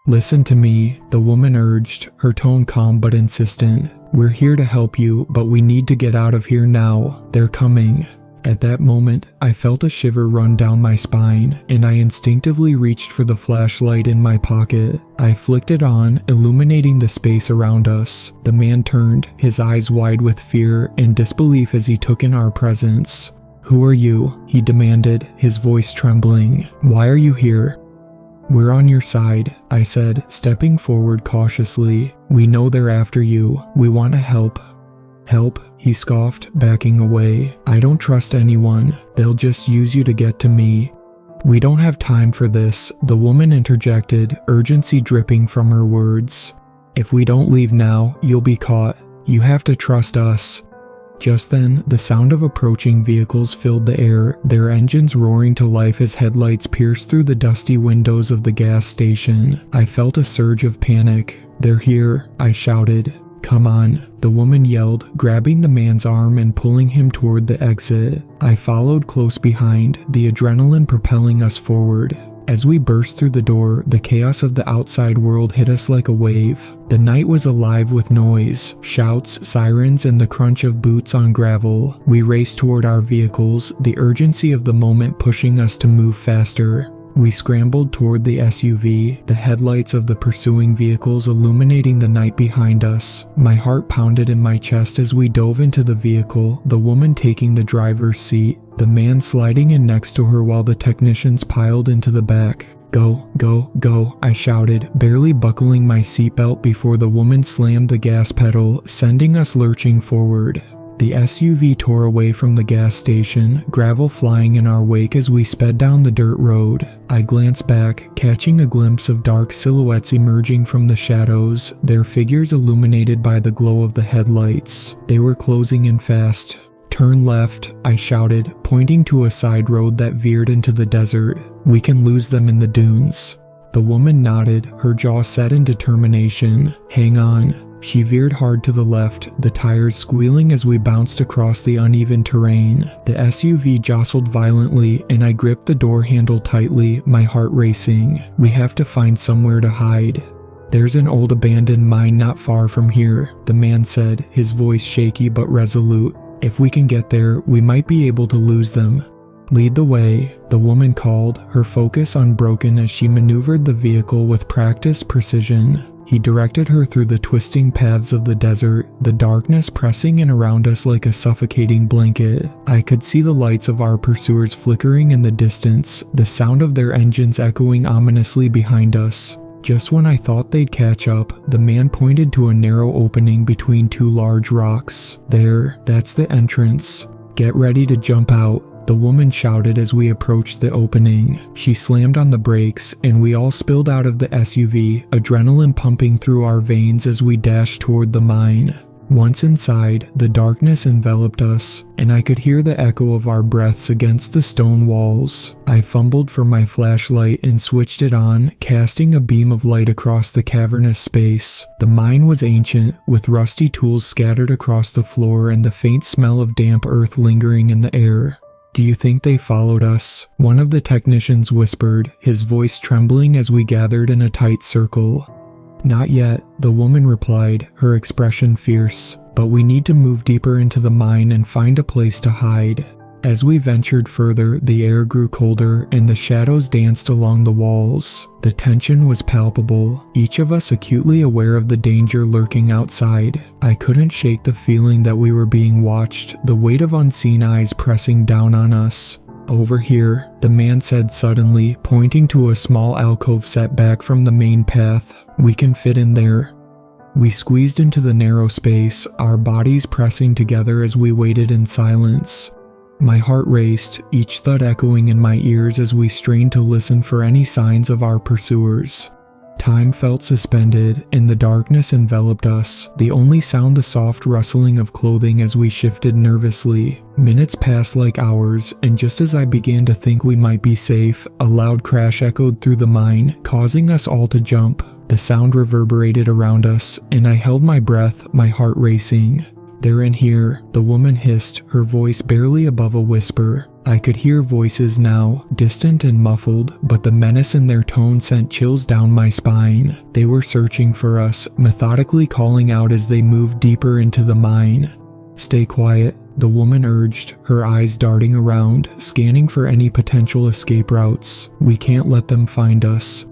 "Listen to me," the woman urged, her tone calm but insistent. "We're here to help you, but we need to get out of here now. They're coming." At that moment, I felt a shiver run down my spine, and I instinctively reached for the flashlight in my pocket. I flicked it on, illuminating the space around us. The man turned, his eyes wide with fear and disbelief as he took in our presence. "Who are you?" he demanded, his voice trembling. "Why are you here?" "We're on your side," I said, stepping forward cautiously. "We know they're after you. We want to help." "Help?" he scoffed, backing away. "I don't trust anyone. They'll just use you to get to me." "We don't have time for this," the woman interjected, urgency dripping from her words. "If we don't leave now, you'll be caught. You have to trust us." Just then, the sound of approaching vehicles filled the air, their engines roaring to life as headlights pierced through the dusty windows of the gas station. I felt a surge of panic. "They're here," I shouted. "Come on," the woman yelled, grabbing the man's arm and pulling him toward the exit. I followed close behind, the adrenaline propelling us forward. As we burst through the door, the chaos of the outside world hit us like a wave. The night was alive with noise, shouts, sirens, and the crunch of boots on gravel. We raced toward our vehicles, the urgency of the moment pushing us to move faster. We scrambled toward the SUV, the headlights of the pursuing vehicles illuminating the night behind us. My heart pounded in my chest as we dove into the vehicle, the woman taking the driver's seat, the man sliding in next to her while the technicians piled into the back. "Go, go, go," I shouted, barely buckling my seatbelt before the woman slammed the gas pedal, sending us lurching forward. The SUV tore away from the gas station, gravel flying in our wake as we sped down the dirt road. I glanced back, catching a glimpse of dark silhouettes emerging from the shadows, their figures illuminated by the glow of the headlights. They were closing in fast. "Turn left," I shouted, pointing to a side road that veered into the desert. "We can lose them in the dunes." The woman nodded, her jaw set in determination. "Hang on." She veered hard to the left, the tires squealing as we bounced across the uneven terrain. The SUV jostled violently, and I gripped the door handle tightly, my heart racing. "We have to find somewhere to hide." "There's an old abandoned mine not far from here," the man said, his voice shaky but resolute. "If we can get there, we might be able to lose them." "Lead the way," the woman called, her focus unbroken as she maneuvered the vehicle with practiced precision. He directed her through the twisting paths of the desert, the darkness pressing in around us like a suffocating blanket. I could see the lights of our pursuers flickering in the distance, the sound of their engines echoing ominously behind us. Just when I thought they'd catch up, the man pointed to a narrow opening between two large rocks. "There, that's the entrance. Get ready to jump out," the woman shouted as we approached the opening. She slammed on the brakes, and we all spilled out of the SUV, adrenaline pumping through our veins as we dashed toward the mine. Once inside, the darkness enveloped us, and I could hear the echo of our breaths against the stone walls. I fumbled for my flashlight and switched it on, casting a beam of light across the cavernous space. The mine was ancient, with rusty tools scattered across the floor and the faint smell of damp earth lingering in the air. "Do you think they followed us?" one of the technicians whispered, his voice trembling as we gathered in a tight circle. "Not yet," the woman replied, her expression fierce, "but we need to move deeper into the mine and find a place to hide." As we ventured further, the air grew colder and the shadows danced along the walls. The tension was palpable, each of us acutely aware of the danger lurking outside. I couldn't shake the feeling that we were being watched, the weight of unseen eyes pressing down on us. "Over here," the man said suddenly, pointing to a small alcove set back from the main path. "We can fit in there." We squeezed into the narrow space, our bodies pressing together as we waited in silence. My heart raced, each thud echoing in my ears as we strained to listen for any signs of our pursuers. Time felt suspended, and the darkness enveloped us, the only sound the soft rustling of clothing as we shifted nervously. Minutes passed like hours, and just as I began to think we might be safe, a loud crash echoed through the mine, causing us all to jump. The sound reverberated around us, and I held my breath, my heart racing. "They're in here," the woman hissed, her voice barely above a whisper. I could hear voices now, distant and muffled, but the menace in their tone sent chills down my spine. They were searching for us, methodically calling out as they moved deeper into the mine. "Stay quiet," the woman urged, her eyes darting around, scanning for any potential escape routes. "We can't let them find us."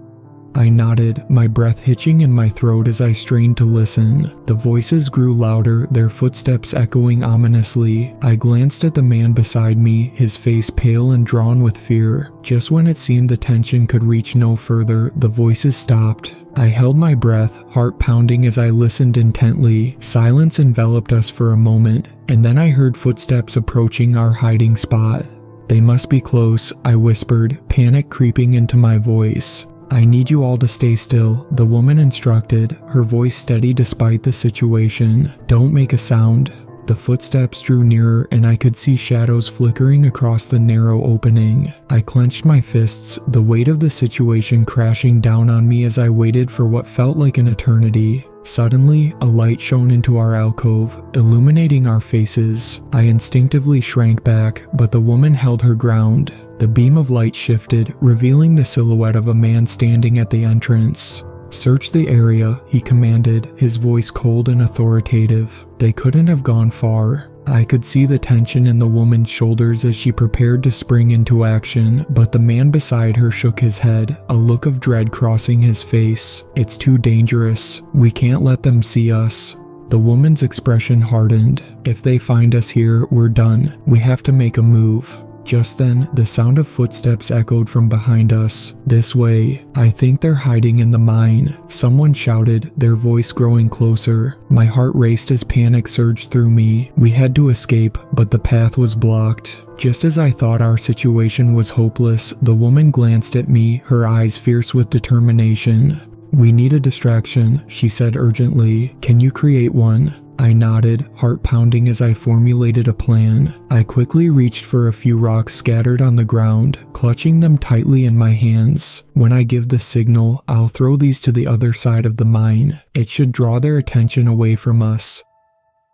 I nodded, my breath hitching in my throat as I strained to listen. The voices grew louder, their footsteps echoing ominously. I glanced at the man beside me, his face pale and drawn with fear. Just when it seemed the tension could reach no further, the voices stopped. I held my breath, heart pounding as I listened intently. Silence enveloped us for a moment, and then I heard footsteps approaching our hiding spot. "They must be close," I whispered, panic creeping into my voice. "I need you all to stay still," the woman instructed, her voice steady despite the situation. "Don't make a sound." The footsteps drew nearer, and I could see shadows flickering across the narrow opening. I clenched my fists, the weight of the situation crashing down on me as I waited for what felt like an eternity. Suddenly, a light shone into our alcove, illuminating our faces. I instinctively shrank back, but the woman held her ground. The beam of light shifted, revealing the silhouette of a man standing at the entrance. "Search the area," he commanded, his voice cold and authoritative. They couldn't have gone far. I could see the tension in the woman's shoulders as she prepared to spring into action, but the man beside her shook his head, a look of dread crossing his face. "It's too dangerous. We can't let them see us." The woman's expression hardened. "If they find us here, we're done. We have to make a move." Just then, the sound of footsteps echoed from behind us. "This way. I think they're hiding in the mine," someone shouted, their voice growing closer. My heart raced as panic surged through me. We had to escape, but the path was blocked. Just as I thought our situation was hopeless, the woman glanced at me, her eyes fierce with determination. "We need a distraction," she said urgently. "Can you create one?" I nodded, heart pounding as I formulated a plan. I quickly reached for a few rocks scattered on the ground, clutching them tightly in my hands. "When I give the signal, I'll throw these to the other side of the mine. It should draw their attention away from us."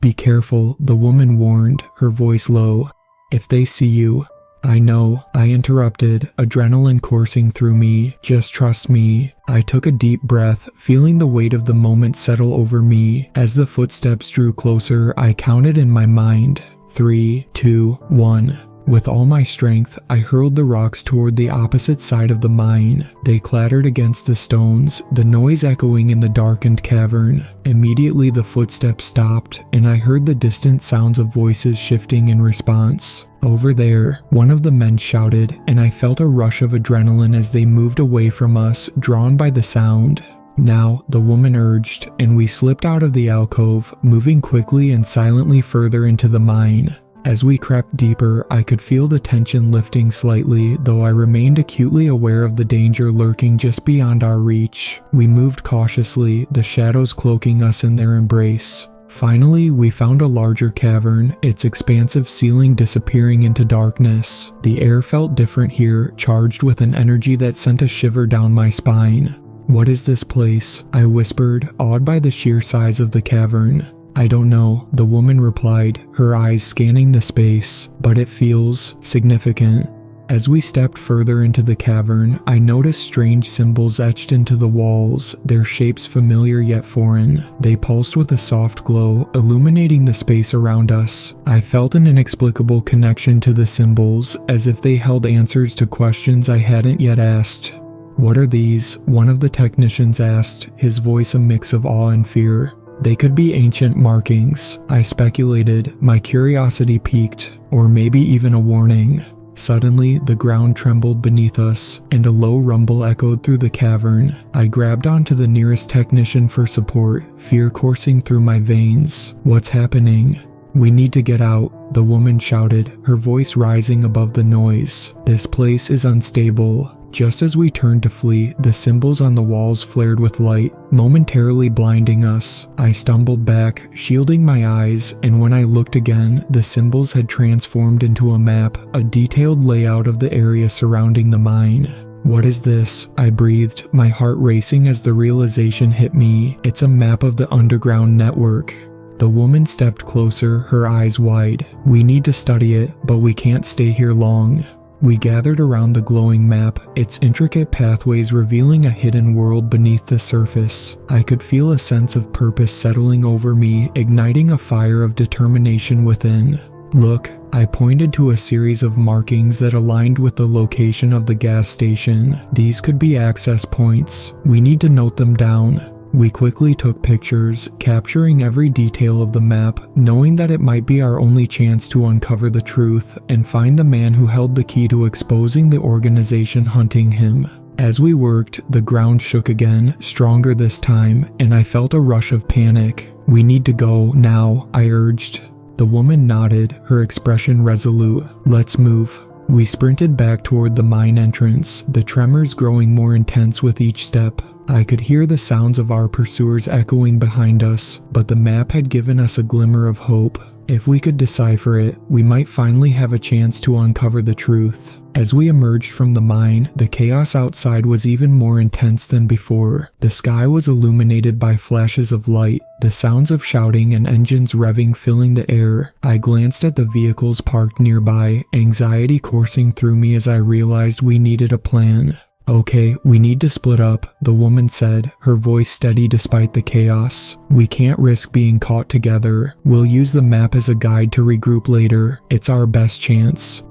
"Be careful," the woman warned, her voice low. "If they see you—" "I know," I interrupted, adrenaline coursing through me. "Just trust me." I took a deep breath, feeling the weight of the moment settle over me. As the footsteps drew closer, I counted in my mind. 3, 2, 1. With all my strength, I hurled the rocks toward the opposite side of the mine. They clattered against the stones, the noise echoing in the darkened cavern. Immediately the footsteps stopped, and I heard the distant sounds of voices shifting in response. "Over there," one of the men shouted, and I felt a rush of adrenaline as they moved away from us, drawn by the sound. "Now," the woman urged, and we slipped out of the alcove, moving quickly and silently further into the mine. As we crept deeper, I could feel the tension lifting slightly, though I remained acutely aware of the danger lurking just beyond our reach. We moved cautiously, the shadows cloaking us in their embrace. Finally, we found a larger cavern, its expansive ceiling disappearing into darkness. The air felt different here, charged with an energy that sent a shiver down my spine. "What is this place?" I whispered, awed by the sheer size of the cavern. "I don't know," the woman replied, her eyes scanning the space, "but it feels significant." As we stepped further into the cavern, I noticed strange symbols etched into the walls, their shapes familiar yet foreign. They pulsed with a soft glow, illuminating the space around us. I felt an inexplicable connection to the symbols, as if they held answers to questions I hadn't yet asked. "What are these?" one of the technicians asked, his voice a mix of awe and fear. "They could be ancient markings," I speculated, my curiosity piqued, "or maybe even a warning." Suddenly, the ground trembled beneath us, and a low rumble echoed through the cavern. I grabbed onto the nearest technician for support, fear coursing through my veins. "What's happening?" "We need to get out," the woman shouted, her voice rising above the noise. "This place is unstable." Just as we turned to flee, the symbols on the walls flared with light, momentarily blinding us. I stumbled back, shielding my eyes, and when I looked again, the symbols had transformed into a map, a detailed layout of the area surrounding the mine. "What is this?" I breathed, my heart racing as the realization hit me. It's a map of the underground network. The woman stepped closer, her eyes wide. "We need to study it, but we can't stay here long." We gathered around the glowing map, its intricate pathways revealing a hidden world beneath the surface. I could feel a sense of purpose settling over me, igniting a fire of determination within. "Look," I pointed to a series of markings that aligned with the location of the gas station. "These could be access points. We need to note them down." We quickly took pictures, capturing every detail of the map, knowing that it might be our only chance to uncover the truth and find the man who held the key to exposing the organization hunting him. As we worked, the ground shook again, stronger this time, and I felt a rush of panic. "We need to go, now," I urged. The woman nodded, her expression resolute. "Let's move." We sprinted back toward the mine entrance, the tremors growing more intense with each step. I could hear the sounds of our pursuers echoing behind us, but the map had given us a glimmer of hope. If we could decipher it, we might finally have a chance to uncover the truth. As we emerged from the mine, the chaos outside was even more intense than before. The sky was illuminated by flashes of light, the sounds of shouting and engines revving filling the air. I glanced at the vehicles parked nearby, anxiety coursing through me as I realized we needed a plan. "Okay, we need to split up," the woman said, her voice steady despite the chaos. "We can't risk being caught together. We'll use the map as a guide to regroup later. It's our best chance."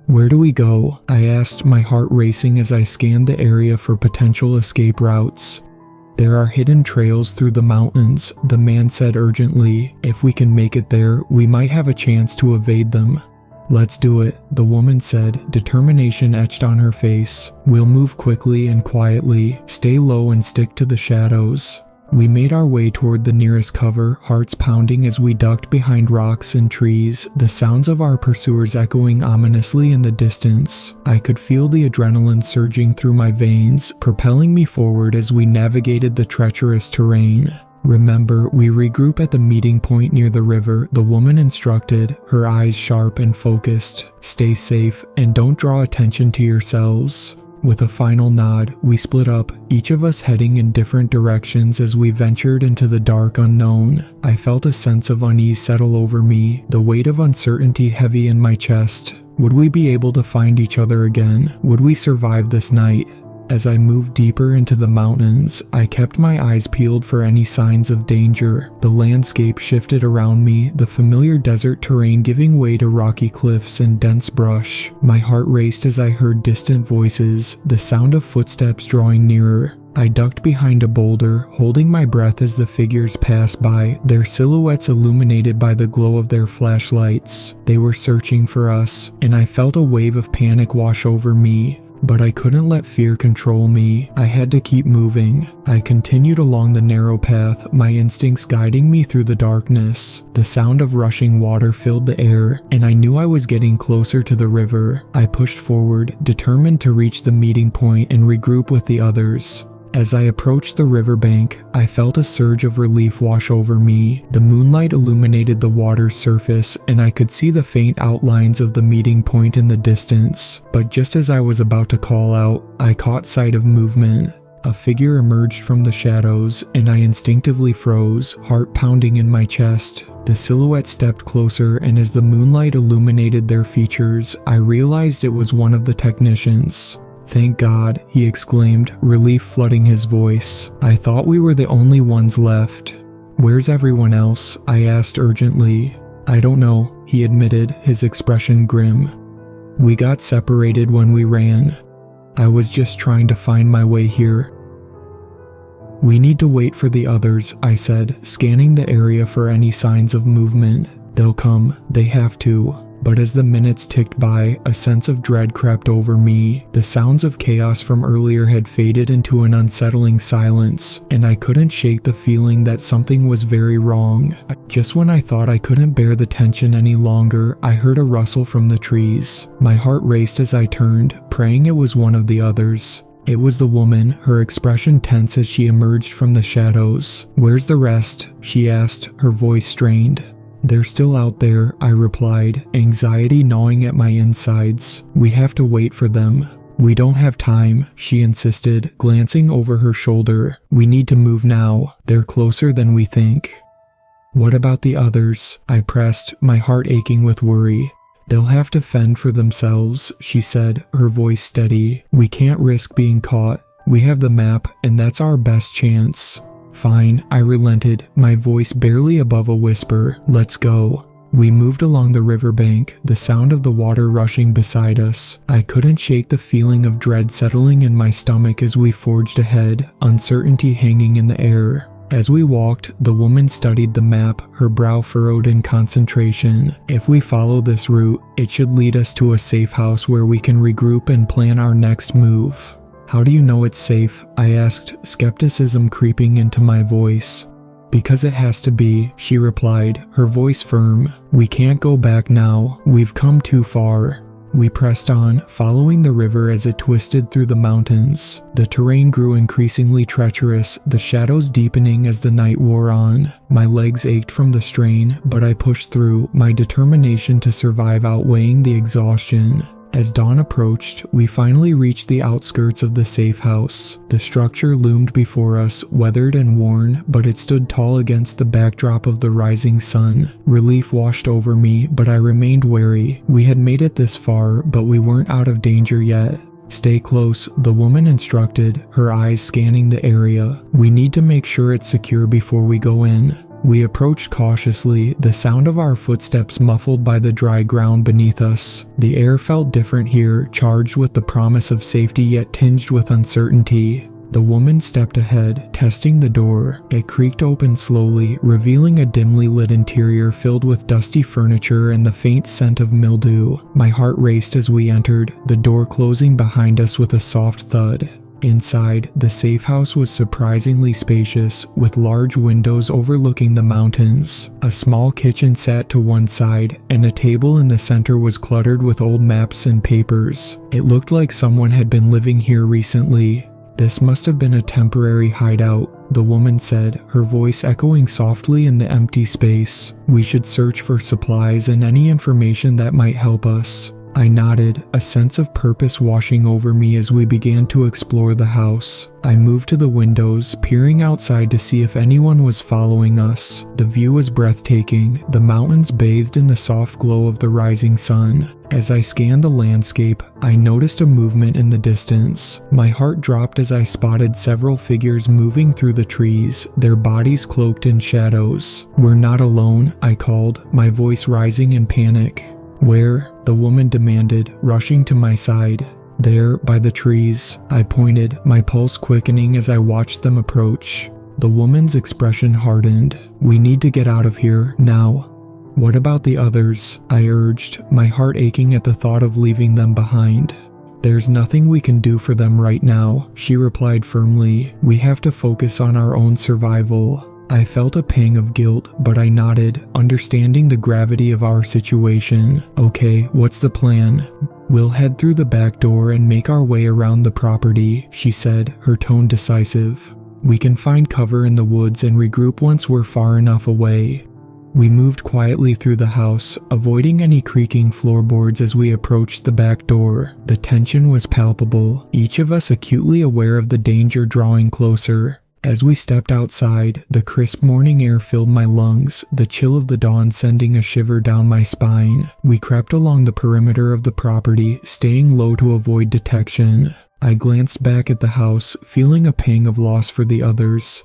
"Where do we go?" I asked, my heart racing as I scanned the area for potential escape routes. "There are hidden trails through the mountains," the man said urgently. "If we can make it there, we might have a chance to evade them." "Let's do it," the woman said, determination etched on her face. "We'll move quickly and quietly, stay low and stick to the shadows." We made our way toward the nearest cover, hearts pounding as we ducked behind rocks and trees, the sounds of our pursuers echoing ominously in the distance. I could feel the adrenaline surging through my veins, propelling me forward as we navigated the treacherous terrain. "Remember, we regroup at the meeting point near the river," the woman instructed, her eyes sharp and focused. "Stay safe, and don't draw attention to yourselves." With a final nod, we split up, each of us heading in different directions as we ventured into the dark unknown. I felt a sense of unease settle over me, the weight of uncertainty heavy in my chest. Would we be able to find each other again? Would we survive this night? As I moved deeper into the mountains, I kept my eyes peeled for any signs of danger. The landscape shifted around me, the familiar desert terrain giving way to rocky cliffs and dense brush. My heart raced as I heard distant voices, the sound of footsteps drawing nearer. I ducked behind a boulder, holding my breath as the figures passed by, their silhouettes illuminated by the glow of their flashlights. They were searching for us, and I felt a wave of panic wash over me. But I couldn't let fear control me. I had to keep moving. I continued along the narrow path, my instincts guiding me through the darkness. The sound of rushing water filled the air, and I knew I was getting closer to the river. I pushed forward, determined to reach the meeting point and regroup with the others. As I approached the riverbank, I felt a surge of relief wash over me. The moonlight illuminated the water's surface, and I could see the faint outlines of the meeting point in the distance. But just as I was about to call out, I caught sight of movement. A figure emerged from the shadows, and I instinctively froze, heart pounding in my chest. The silhouette stepped closer, and as the moonlight illuminated their features, I realized it was one of the technicians. "Thank God," he exclaimed, relief flooding his voice. "I thought we were the only ones left." "Where's everyone else?" I asked urgently. "I don't know," he admitted, his expression grim. "We got separated when we ran. I was just trying to find my way here." "We need to wait for the others," I said, scanning the area for any signs of movement. "They'll come. They have to." But as the minutes ticked by, a sense of dread crept over me. The sounds of chaos from earlier had faded into an unsettling silence, and I couldn't shake the feeling that something was very wrong. Just when I thought I couldn't bear the tension any longer, I heard a rustle from the trees. My heart raced as I turned, praying it was one of the others. It was the woman, her expression tense as she emerged from the shadows. "Where's the rest?" she asked, her voice strained. "They're still out there," I replied, anxiety gnawing at my insides. "We have to wait for them." "We don't have time," she insisted, glancing over her shoulder. "We need to move now. They're closer than we think." "What about the others?" I pressed, my heart aching with worry. "They'll have to fend for themselves," she said, her voice steady. "We can't risk being caught. We have the map, and that's our best chance." "Fine," I relented, my voice barely above a whisper. "Let's go." We moved along the riverbank, the sound of the water rushing beside us. I couldn't shake the feeling of dread settling in my stomach as we forged ahead, uncertainty hanging in the air. As we walked, the woman studied the map, her brow furrowed in concentration. "If we follow this route, it should lead us to a safe house where we can regroup and plan our next move." "How do you know it's safe?" I asked, skepticism creeping into my voice. "Because it has to be," she replied, her voice firm. "We can't go back now. We've come too far." We pressed on, following the river as it twisted through the mountains. The terrain grew increasingly treacherous, the shadows deepening as the night wore on. My legs ached from the strain, but I pushed through, my determination to survive outweighing the exhaustion. As dawn approached, we finally reached the outskirts of the safe house. The structure loomed before us, weathered and worn, but it stood tall against the backdrop of the rising sun. Relief washed over me, but I remained wary. We had made it this far, but we weren't out of danger yet. "Stay close," the woman instructed, her eyes scanning the area. "We need to make sure it's secure before we go in." We approached cautiously, the sound of our footsteps muffled by the dry ground beneath us. The air felt different here, charged with the promise of safety yet tinged with uncertainty. The woman stepped ahead, testing the door. It creaked open slowly, revealing a dimly lit interior filled with dusty furniture and the faint scent of mildew. My heart raced as we entered, the door closing behind us with a soft thud. Inside, the safe house was surprisingly spacious, with large windows overlooking the mountains. A small kitchen sat to one side, and a table in the center was cluttered with old maps and papers. It looked like someone had been living here recently. "This must have been a temporary hideout," the woman said, her voice echoing softly in the empty space. "We should search for supplies and any information that might help us." I nodded, a sense of purpose washing over me as we began to explore the house. I moved to the windows, peering outside to see if anyone was following us. The view was breathtaking, the mountains bathed in the soft glow of the rising sun. As I scanned the landscape, I noticed a movement in the distance. My heart dropped as I spotted several figures moving through the trees, their bodies cloaked in shadows. "We're not alone," I called, my voice rising in panic. "Where?" the woman demanded, rushing to my side. "There, by the trees," I pointed, my pulse quickening as I watched them approach. The woman's expression hardened. "We need to get out of here, now." "What about the others?" I urged, my heart aching at the thought of leaving them behind. "There's nothing we can do for them right now," she replied firmly. "We have to focus on our own survival." I felt a pang of guilt, but I nodded, understanding the gravity of our situation. "Okay, what's the plan?" "We'll head through the back door and make our way around the property," she said, her tone decisive. "We can find cover in the woods and regroup once we're far enough away." We moved quietly through the house, avoiding any creaking floorboards as we approached the back door. The tension was palpable, each of us acutely aware of the danger drawing closer. As we stepped outside, the crisp morning air filled my lungs, the chill of the dawn sending a shiver down my spine. We crept along the perimeter of the property, staying low to avoid detection. I glanced back at the house, feeling a pang of loss for the others.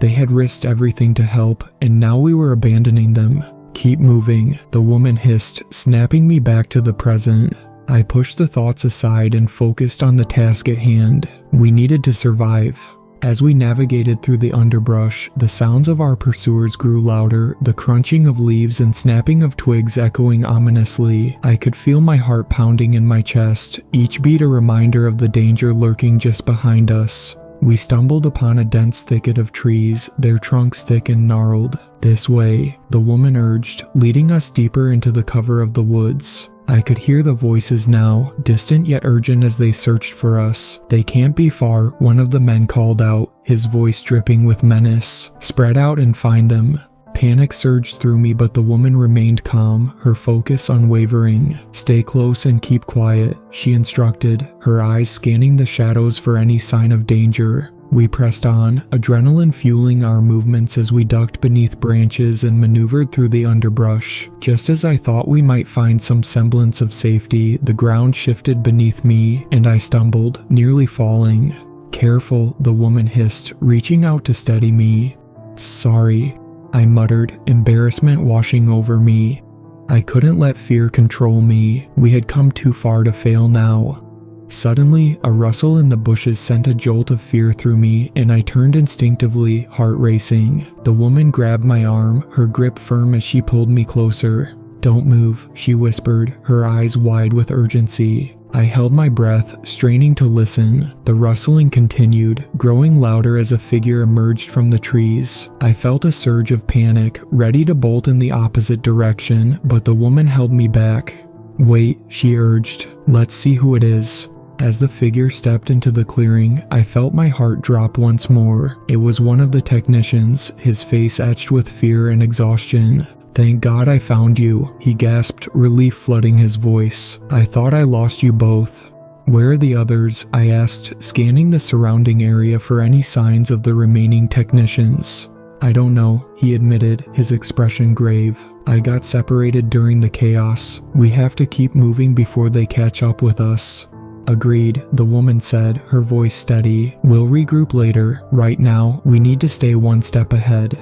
They had risked everything to help, and now we were abandoning them. "Keep moving," the woman hissed, snapping me back to the present. I pushed the thoughts aside and focused on the task at hand. We needed to survive. As we navigated through the underbrush, the sounds of our pursuers grew louder, the crunching of leaves and snapping of twigs echoing ominously. I could feel my heart pounding in my chest, each beat a reminder of the danger lurking just behind us. We stumbled upon a dense thicket of trees, their trunks thick and gnarled. "This way," the woman urged, leading us deeper into the cover of the woods. I could hear the voices now, distant yet urgent as they searched for us. "They can't be far," one of the men called out, his voice dripping with menace. "Spread out and find them." Panic surged through me, but the woman remained calm, her focus unwavering. "Stay close and keep quiet," she instructed, her eyes scanning the shadows for any sign of danger. We pressed on, adrenaline fueling our movements as we ducked beneath branches and maneuvered through the underbrush. Just as I thought we might find some semblance of safety, the ground shifted beneath me, and I stumbled, nearly falling. "Careful," the woman hissed, reaching out to steady me. "Sorry," I muttered, embarrassment washing over me. I couldn't let fear control me. We had come too far to fail now. Suddenly, a rustle in the bushes sent a jolt of fear through me, and I turned instinctively, heart racing. The woman grabbed my arm, her grip firm as she pulled me closer. "Don't move," she whispered, her eyes wide with urgency. I held my breath, straining to listen. The rustling continued, growing louder as a figure emerged from the trees. I felt a surge of panic, ready to bolt in the opposite direction, but the woman held me back. "Wait," she urged. "Let's see who it is." As the figure stepped into the clearing, I felt my heart drop once more. It was one of the technicians, his face etched with fear and exhaustion. "Thank God I found you," he gasped, relief flooding his voice. "I thought I lost you both." "Where are the others?" I asked, scanning the surrounding area for any signs of the remaining technicians. "I don't know," he admitted, his expression grave. "I got separated during the chaos. We have to keep moving before they catch up with us." "Agreed," the woman said, her voice steady. "We'll regroup later. Right now, we need to stay one step ahead."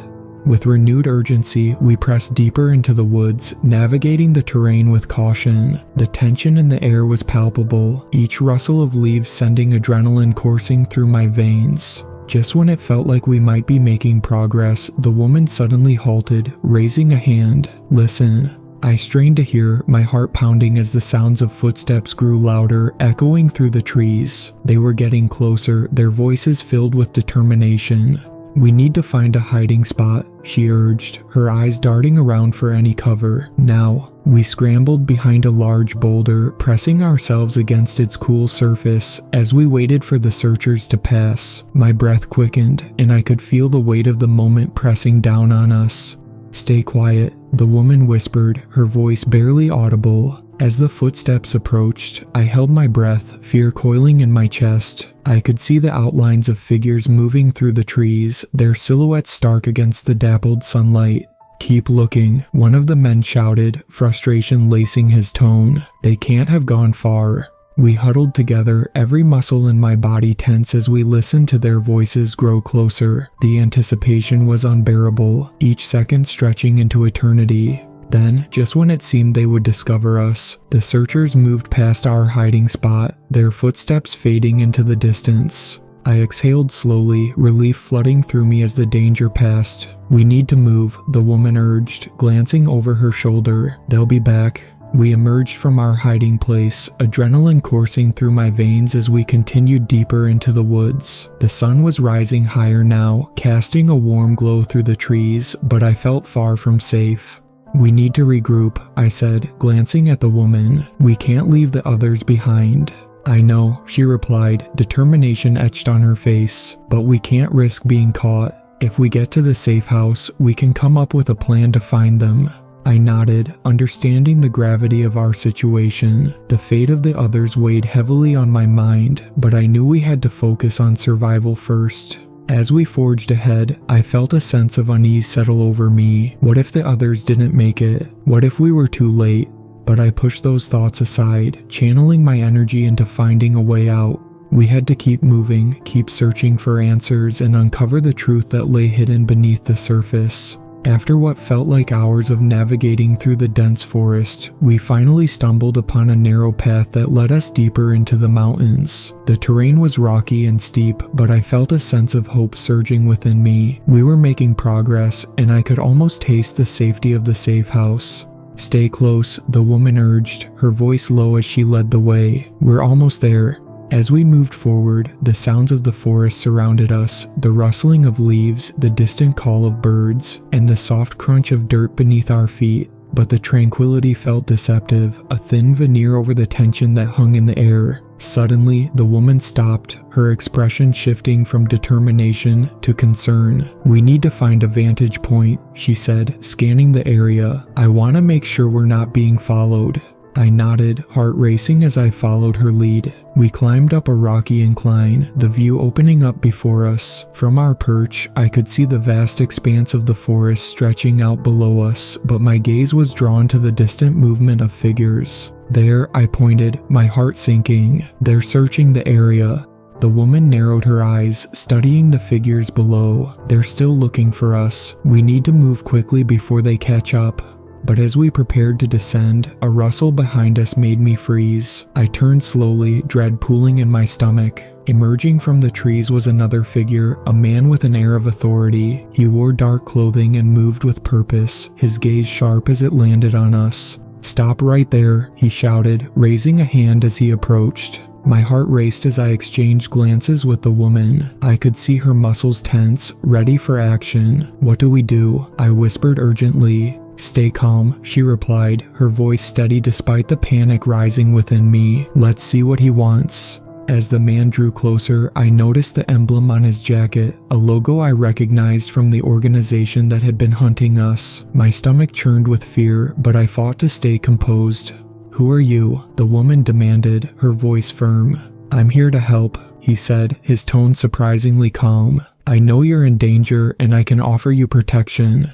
With renewed urgency, we pressed deeper into the woods, navigating the terrain with caution. The tension in the air was palpable, each rustle of leaves sending adrenaline coursing through my veins. Just when it felt like we might be making progress, the woman suddenly halted, raising a hand. "Listen." I strained to hear, my heart pounding as the sounds of footsteps grew louder, echoing through the trees. They were getting closer, their voices filled with determination. "We need to find a hiding spot," she urged, her eyes darting around for any cover. "Now." We scrambled behind a large boulder, pressing ourselves against its cool surface. As we waited for the searchers to pass, my breath quickened, and I could feel the weight of the moment pressing down on us. "Stay quiet," the woman whispered, her voice barely audible. As the footsteps approached, I held my breath, fear coiling in my chest. I could see the outlines of figures moving through the trees, their silhouettes stark against the dappled sunlight. "Keep looking," one of the men shouted, frustration lacing his tone. "They can't have gone far." We huddled together, every muscle in my body tense as we listened to their voices grow closer. The anticipation was unbearable, each second stretching into eternity. Then, just when it seemed they would discover us, the searchers moved past our hiding spot, their footsteps fading into the distance. I exhaled slowly, relief flooding through me as the danger passed. "We need to move," the woman urged, glancing over her shoulder. "They'll be back." We emerged from our hiding place, adrenaline coursing through my veins as we continued deeper into the woods. The sun was rising higher now, casting a warm glow through the trees, but I felt far from safe. "We need to regroup," I said, glancing at the woman. "We can't leave the others behind." "I know," she replied, determination etched on her face, "but we can't risk being caught. If we get to the safe house, we can come up with a plan to find them." I nodded, understanding the gravity of our situation. The fate of the others weighed heavily on my mind, but I knew we had to focus on survival first. As we forged ahead, I felt a sense of unease settle over me. What if the others didn't make it? What if we were too late? But I pushed those thoughts aside, channeling my energy into finding a way out. We had to keep moving, keep searching for answers, and uncover the truth that lay hidden beneath the surface. After what felt like hours of navigating through the dense forest, we finally stumbled upon a narrow path that led us deeper into the mountains. The terrain was rocky and steep, but I felt a sense of hope surging within me. We were making progress, and I could almost taste the safety of the safe house. "Stay close," the woman urged, her voice low as she led the way. "We're almost there." As we moved forward, the sounds of the forest surrounded us, the rustling of leaves, the distant call of birds, and the soft crunch of dirt beneath our feet. But the tranquility felt deceptive, a thin veneer over the tension that hung in the air. Suddenly, the woman stopped, her expression shifting from determination to concern. "We need to find a vantage point," she said, scanning the area. "I want to make sure we're not being followed." I nodded, heart racing as I followed her lead. We climbed up a rocky incline, the view opening up before us. From our perch, I could see the vast expanse of the forest stretching out below us, but my gaze was drawn to the distant movement of figures. "There," I pointed, my heart sinking. "They're searching the area." The woman narrowed her eyes, studying the figures below. "They're still looking for us. We need to move quickly before they catch up." But as we prepared to descend, a rustle behind us made me freeze. I turned slowly, dread pooling in my stomach. Emerging from the trees was another figure, a man with an air of authority. He wore dark clothing and moved with purpose, his gaze sharp as it landed on us. "Stop right there," he shouted, raising a hand as he approached. My heart raced as I exchanged glances with the woman. I could see her muscles tense, ready for action. "What do we do?" I whispered urgently. "Stay calm," she replied, her voice steady despite the panic rising within me. "Let's see what he wants." As the man drew closer, I noticed the emblem on his jacket, a logo I recognized from the organization that had been hunting us. My stomach churned with fear, but I fought to stay composed. "Who are you?" the woman demanded, her voice firm. "I'm here to help," he said, his tone surprisingly calm. "I know you're in danger, and I can offer you protection."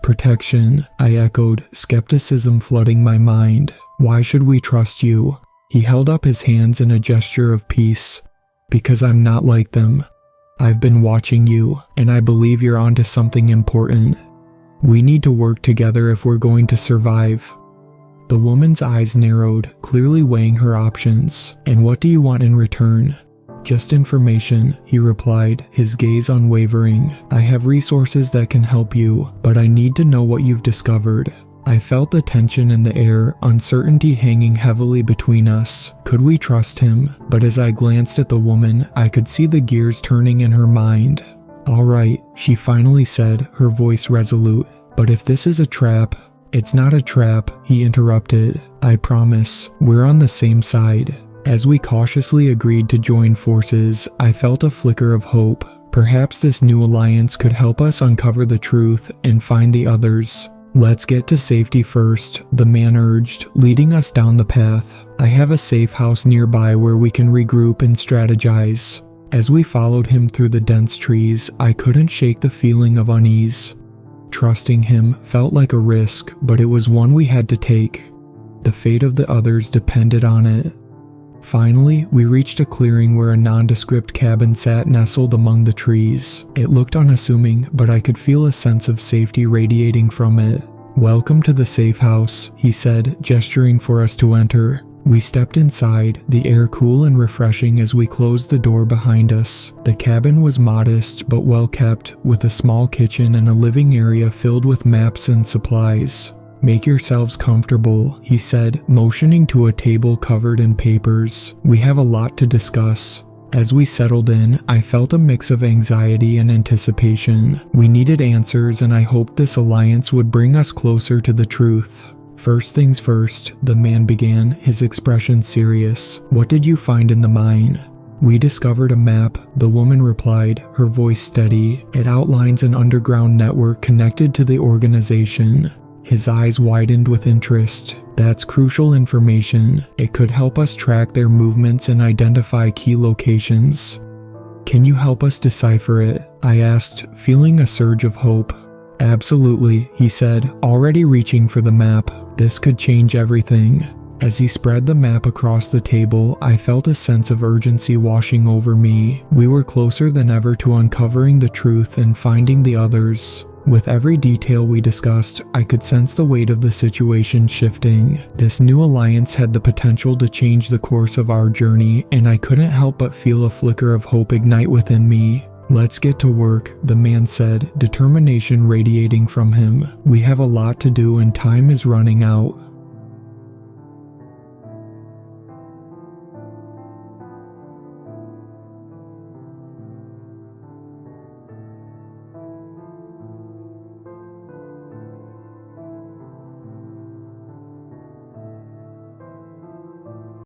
"Protection," I echoed, skepticism flooding my mind. "Why should we trust you?" He held up his hands in a gesture of peace. "Because I'm not like them. I've been watching you, and I believe you're onto something important. We need to work together if we're going to survive." The woman's eyes narrowed, clearly weighing her options. "And what do you want in return?" "Just information," he replied, his gaze unwavering. "I have resources that can help you, but I need to know what you've discovered." I felt the tension in the air, uncertainty hanging heavily between us. Could we trust him? But as I glanced at the woman, I could see the gears turning in her mind. "All right," she finally said, her voice resolute. "But if this is a trap—" "It's not a trap," he interrupted. "I promise, we're on the same side." As we cautiously agreed to join forces, I felt a flicker of hope. Perhaps this new alliance could help us uncover the truth and find the others. "Let's get to safety first," the man urged, leading us down the path. "I have a safe house nearby where we can regroup and strategize." As we followed him through the dense trees, I couldn't shake the feeling of unease. Trusting him felt like a risk, but it was one we had to take. The fate of the others depended on it. Finally, we reached a clearing where a nondescript cabin sat nestled among the trees. It looked unassuming, but I could feel a sense of safety radiating from it. "Welcome to the safe house," he said, gesturing for us to enter. We stepped inside, the air cool and refreshing as we closed the door behind us. The cabin was modest but well kept, with a small kitchen and a living area filled with maps and supplies. "Make yourselves comfortable," he said, motioning to a table covered in papers. "We have a lot to discuss." As we settled in, I felt a mix of anxiety and anticipation. We needed answers, and I hoped this alliance would bring us closer to the truth. "First things first," the man began, his expression serious. "What did you find in the mine?" "We discovered a map," the woman replied, her voice steady. "It outlines an underground network connected to the organization." His eyes widened with interest. "That's crucial information. It could help us track their movements and identify key locations." "Can you help us decipher it?" I asked, feeling a surge of hope. "Absolutely," he said, already reaching for the map. "This could change everything." As he spread the map across the table, I felt a sense of urgency washing over me. We were closer than ever to uncovering the truth and finding the others. With every detail we discussed, I could sense the weight of the situation shifting. This new alliance had the potential to change the course of our journey, and I couldn't help but feel a flicker of hope ignite within me. "Let's get to work," the man said, determination radiating from him. "We have a lot to do and time is running out."